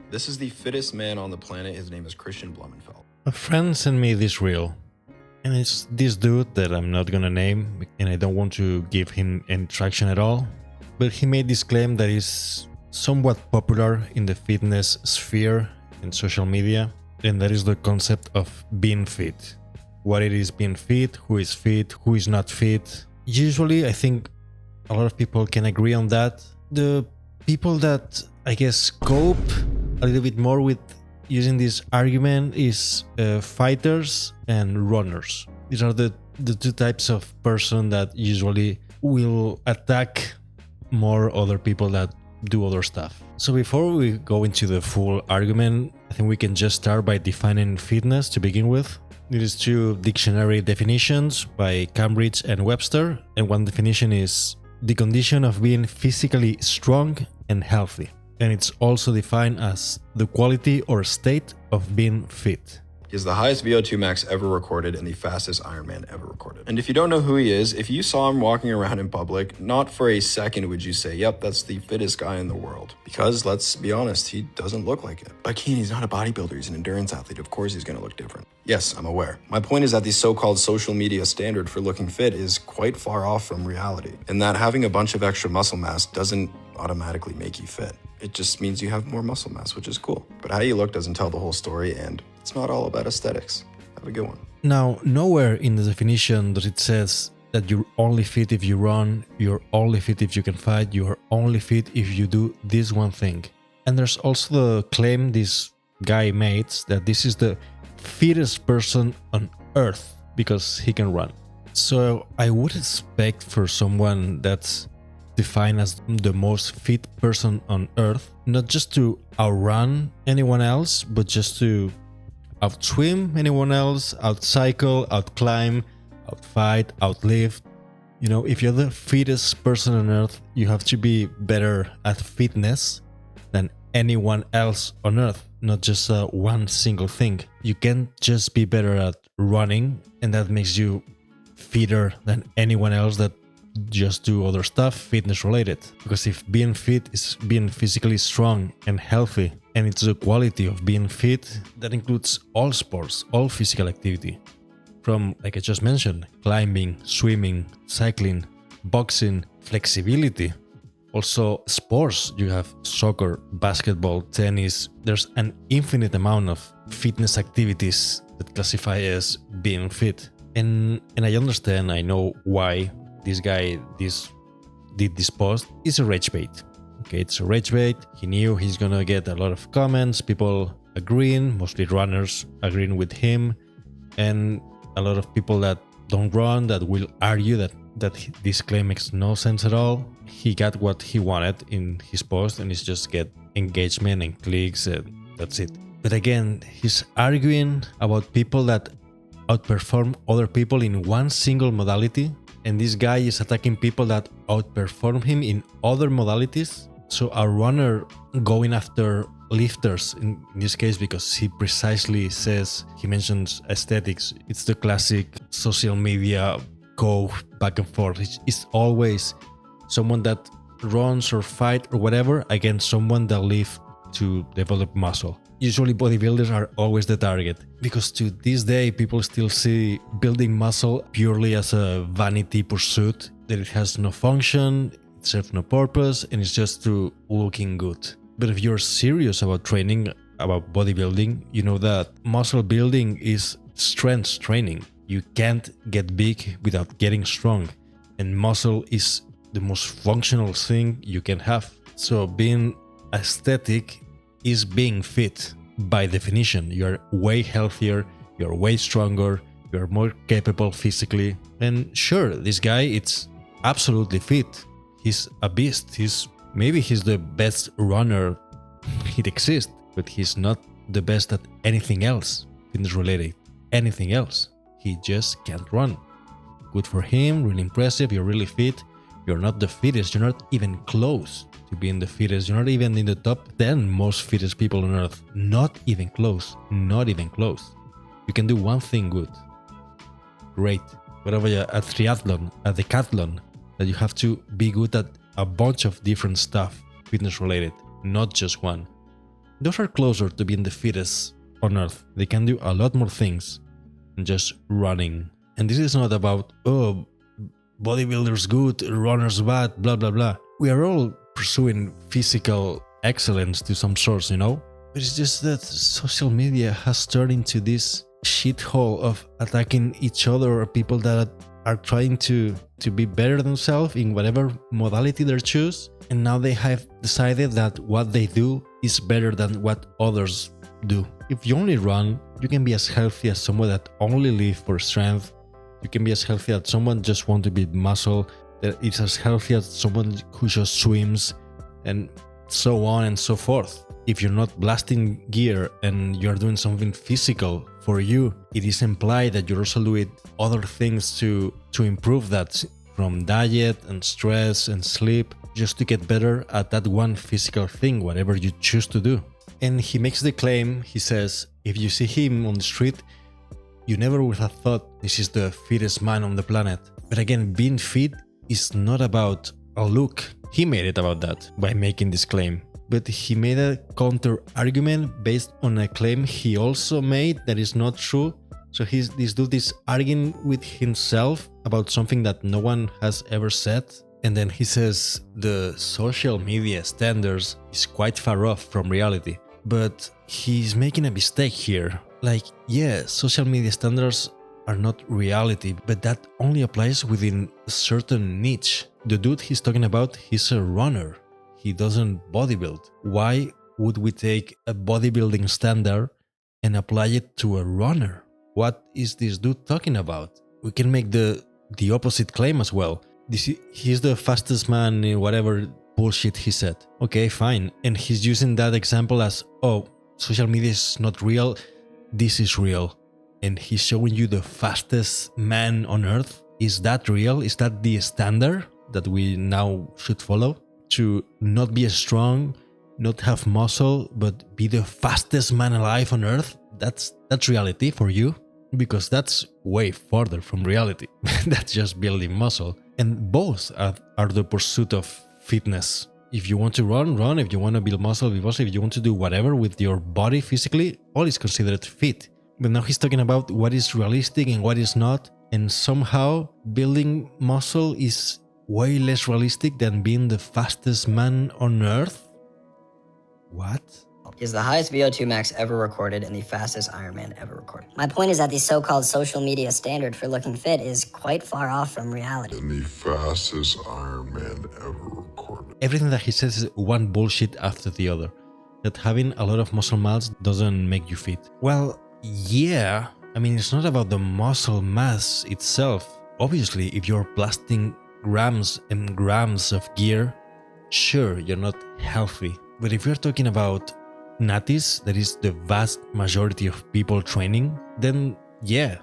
This is the fittest man on the planet. His name is Christian Blumenfeld. A friend sent me this reel, and it's this dude that I'm not gonna name, and I don't want to give him any traction at all, but he made this claim that is somewhat popular in the fitness sphere in social media, and that is the concept of being fit. What it is being fit, who is not fit. Usually, I think a lot of people can agree on that. The people that, I guess, cope a little bit more with using this argument is fighters and runners. These are the two types of person that usually will attack more other people that do other stuff. So before we go into the full argument, I think we can just start by defining fitness to begin with. It is two dictionary definitions by Cambridge and Webster, and one definition is the condition of being physically strong and healthy. And it's also defined as the quality or state of being fit. He is the highest VO2 max ever recorded and the fastest Ironman ever recorded. And if you don't know who he is, if you saw him walking around in public, not for a second would you say, yep, that's the fittest guy in the world. Because let's be honest, he doesn't look like it. But Keen, he's not a bodybuilder, he's an endurance athlete. Of course he's gonna look different. Yes, I'm aware. My point is that the so-called social media standard for looking fit is quite far off from reality. And that having a bunch of extra muscle mass doesn't automatically make you fit. It just means you have more muscle mass, which is cool. But how you look doesn't tell the whole story, and it's not all about aesthetics. Have a good one. Now, nowhere in the definition does it says that you're only fit if you run, you're only fit if you can fight, you're only fit if you do this one thing. And there's also the claim this guy made that this is the fittest person on earth because he can run. So I would expect for someone that's defined as the most fit person on earth, not just to outrun anyone else, but just to outswim anyone else, outcycle, outclimb, outfight, outlive. You know, if you're the fittest person on earth, you have to be better at fitness than anyone else on earth, not just one single thing. You can't just be better at running, and that makes you fitter than anyone else that just do other stuff fitness related. Because if being fit is being physically strong and healthy, and it's the quality of being fit, that includes all sports, all physical activity. From, like I just mentioned, climbing, swimming, cycling, boxing, flexibility. Also sports, you have soccer, basketball, tennis. There's an infinite amount of fitness activities that classify as being fit. And I understand, I know why this guy did this post. Is a rage bait. Okay, it's a rage bait. He knew he's gonna get a lot of comments, people agreeing, mostly runners agreeing with him, and a lot of people that don't run that will argue that this claim makes no sense at all. He got what he wanted in his post, and it's just get engagement and clicks, and that's it. But again, he's arguing about people that outperform other people in one single modality, and this guy is attacking people that outperform him in other modalities. So a runner going after lifters in this case, because he precisely says, he mentions aesthetics. It's the classic social media go back and forth. It's always someone that runs or fight or whatever against someone that live to develop muscle. Usually bodybuilders are always the target, because to this day people still see building muscle purely as a vanity pursuit, that it has no function, it serves no purpose, and it's just through looking good. But if you're serious about training, about bodybuilding, you know that muscle building is strength training. You can't get big without getting strong, and muscle is the most functional thing you can have. So being aesthetic is being fit. By definition, you're way healthier, you're way stronger, you're more capable physically. And sure, this guy, it's absolutely fit. He's a beast. Maybe he's the best runner it exists, but he's not the best at anything else, fitness related, anything else. He just can't run. Good for him, really impressive, you're really fit. You're not the fittest, you're not even close to being the fittest. You're not even in the top 10 most fittest people on earth. Not even close. Not even close. You can do one thing good. Great. What about a triathlon, a decathlon, that you have to be good at a bunch of different stuff, fitness related, not just one. those are closer to being the fittest on earth. They can do a lot more things than just running. And this is not about, oh, bodybuilders good, runners bad, blah, blah, blah. We are all pursuing physical excellence to some source, you know? But it's just that social media has turned into this shithole of attacking each other or people that are trying to be better themselves in whatever modality they choose. And now they have decided that what they do is better than what others do. If you only run, you can be as healthy as someone that only live for strength. You can be as healthy as someone just want to build muscle. That is as healthy as someone who just swims, and so on and so forth. If you're not blasting gear and you're doing something physical for you, it is implied that you're also doing other things to improve that, from diet and stress and sleep, just to get better at that one physical thing, whatever you choose to do. And he makes the claim, he says, if you see him on the street, you never would have thought this is the fittest man on the planet. But again, being fit is not about a look. He made it about that by making this claim. But he made a counter argument based on a claim he also made that is not true. So this dude is arguing with himself about something that no one has ever said. And then he says the social media standards is quite far off from reality. But he's making a mistake here. Like, yeah, social media standards are not reality, but that only applies within a certain niche. The dude he's talking about, he's a runner. He doesn't bodybuild. Why would we take a bodybuilding standard and apply it to a runner? What is this dude talking about? We can make the opposite claim as well. He's the fastest man in whatever bullshit he said. Okay, fine. And he's using that example as, oh, social media is not real. This is real. And he's showing you the fastest man on earth. Is that real? Is that the standard that we now should follow? To not be strong, not have muscle, but be the fastest man alive on earth? That's reality for you? Because that's way further from reality. That's just building muscle. And both are the pursuit of fitness. If you want to run. If you want to build muscle, build muscle. If you want to do whatever with your body physically, all is considered fit. But now he's talking about what is realistic and what is not. And somehow building muscle is way less realistic than being the fastest man on earth? What? Is the highest VO2 max ever recorded and the fastest Ironman ever recorded. My point is that the so-called social media standard for looking fit is quite far off from reality. And the fastest Ironman ever recorded. Everything that he says is one bullshit after the other. That having a lot of muscle mass doesn't make you fit. Well, yeah. I mean, it's not about the muscle mass itself. Obviously, if you're blasting grams and grams of gear, sure, you're not healthy. But if you're talking about natis, that is the vast majority of people training, then yeah,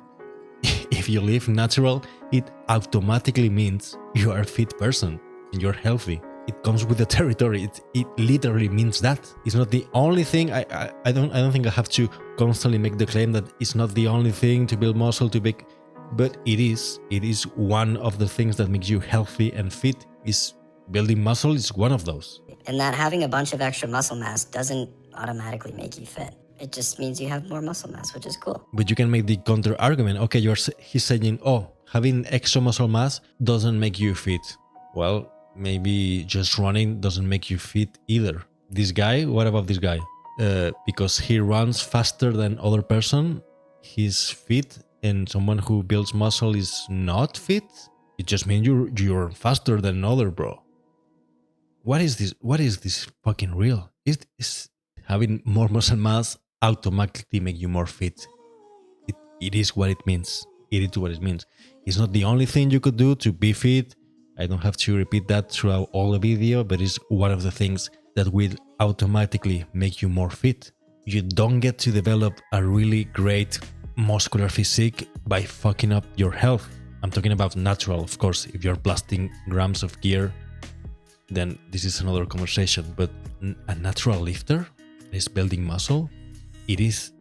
if you live natural, it automatically means you are a fit person and you're healthy. It comes with the territory. It literally means that. It's not the only thing. I don't think I have to constantly make the claim that it's not the only thing to build muscle, to make, but it is. It is one of the things that makes you healthy and fit. Is building muscle is one of those. And that having a bunch of extra muscle mass doesn't automatically make you fit. It just means you have more muscle mass, which is cool. But you can make the counter argument. Okay, he's saying, oh, having extra muscle mass doesn't make you fit. Well, maybe just running doesn't make you fit either. This guy, what about this guy? Because he runs faster than other person, he's fit, and someone who builds muscle is not fit? It just means you're faster than another, bro. What is this? What is this fucking real? Is having more muscle mass automatically make you more fit? It is what it means. It is what it means. It's not the only thing you could do to be fit. I don't have to repeat that throughout all the video, but it's one of the things that will automatically make you more fit. You don't get to develop a really great muscular physique by fucking up your health. I'm talking about natural, of course. If you're blasting grams of gear, then this is another conversation. But a natural lifter that is building muscle, it is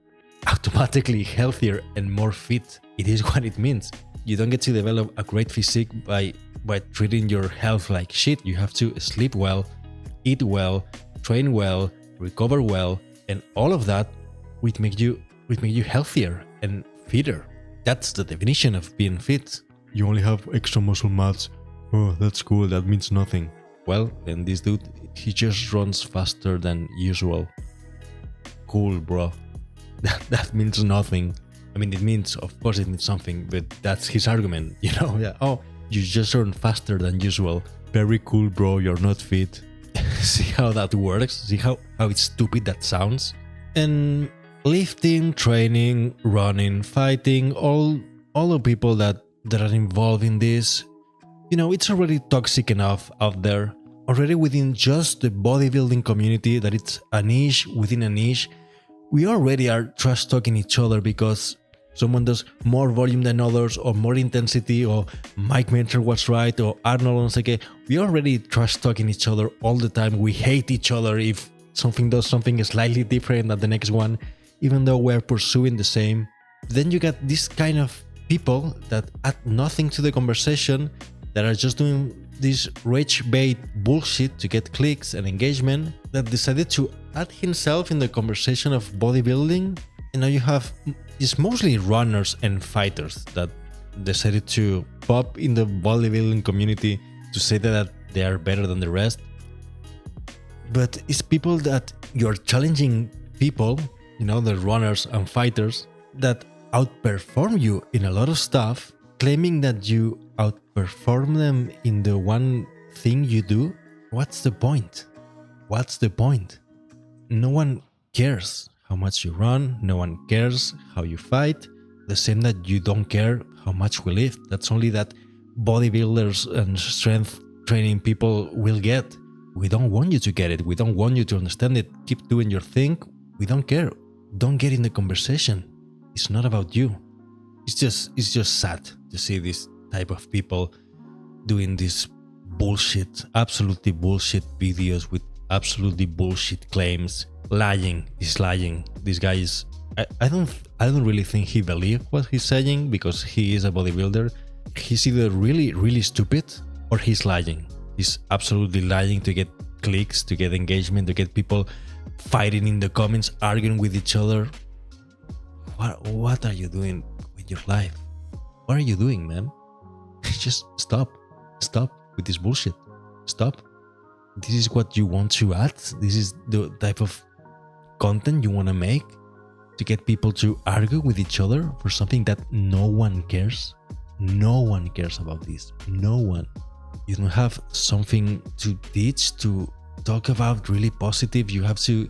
automatically healthier and more fit. It is what it means. You don't get to develop a great physique by treating your health like shit. You have to sleep well, eat well, train well, recover well, And all of that would make you healthier and fitter. That's the definition of being fit. You only have extra muscle mass. Oh, that's cool. That means nothing. Well, then this dude, he just runs faster than usual. Cool, bro. That means nothing. I mean, it means, of course it means something, but that's his argument, you know? Yeah. Oh, you just run faster than usual. Very cool, bro. You're not fit. See how that works? See how it's stupid that sounds? And lifting, training, running, fighting, all the people that are involved in this, you know, it's already toxic enough out there. Already within just the bodybuilding community, that it's a niche within a niche, we already are trash talking each other because someone does more volume than others, or more intensity, or Mike Mentor was right, or Arnold Onseke. We already trash talking each other all the time. We hate each other if something does something slightly different than the next one, even though we're pursuing the same. Then you get this kind of people that add nothing to the conversation, that are just doing this rage bait bullshit to get clicks and engagement, that decided to add himself in the conversation of bodybuilding. And now you have, it's mostly runners and fighters that decided to pop in the bodybuilding community to say that they are better than the rest. But it's people that you're challenging people, you know, the runners and fighters that outperform you in a lot of stuff, claiming that you outperform them in the one thing you do. What's the point? What's the point? No one cares how much you run, no one cares how you fight, the same that you don't care how much we lift. That's only that bodybuilders and strength training people will get. We don't want you to get it. We don't want you to understand it. Keep doing your thing. We don't care. Don't get in the conversation. It's not about you. It's just sad to see this type of people doing this bullshit, absolutely bullshit videos with absolutely bullshit claims. Lying is lying. This guy is, I don't really think he believes what he's saying, because he is a bodybuilder. He's either really, really stupid, or he's lying. He's absolutely lying to get clicks, to get engagement, to get people fighting in the comments, arguing with each other. What are you doing with your life? What are you doing, man? Just stop with this bullshit. Stop. This is what you want to add. This is the type of content you want to make, to get people to argue with each other for something that no one cares. No one cares about this. No one. You don't have something to teach, to talk about really positive. You have to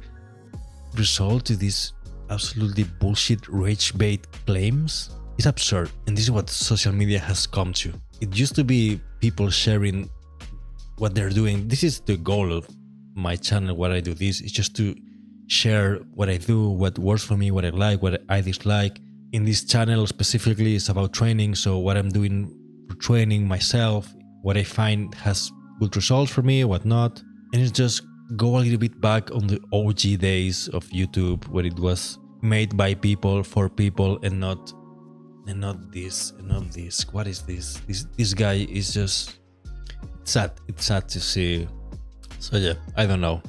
resort to these absolutely bullshit rage bait claims. It's absurd, and this is what social media has come to. It used to be people sharing what they're doing. This is the goal of my channel, what I do this, is just to share what I do, what works for me, what I like, what I dislike. In this channel specifically, it's about training, so what I'm doing for training myself, what I find has good results for me, what not. And it's just go a little bit back on the OG days of YouTube, where it was made by people for people, and not this. What is this? This guy is just sad. It's sad to see. So yeah, I don't know.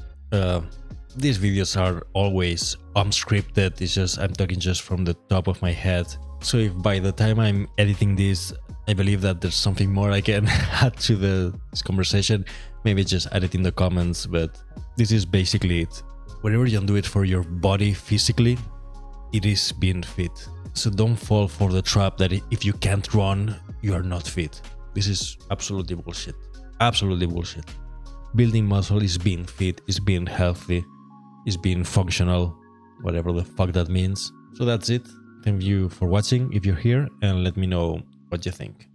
These videos are always unscripted. It's just I'm talking just from the top of my head. So if by the time I'm editing this, I believe that there's something more I can add to this conversation, maybe just add it in the comments. But this is basically it. Whatever you do it for your body physically, it is being fit. So don't fall for the trap that if you can't run, you are not fit. This is absolutely bullshit. Absolutely bullshit. Building muscle is being fit, is being healthy, is being functional, whatever the fuck that means. So that's it. Thank you for watching if you're here, and let me know what you think.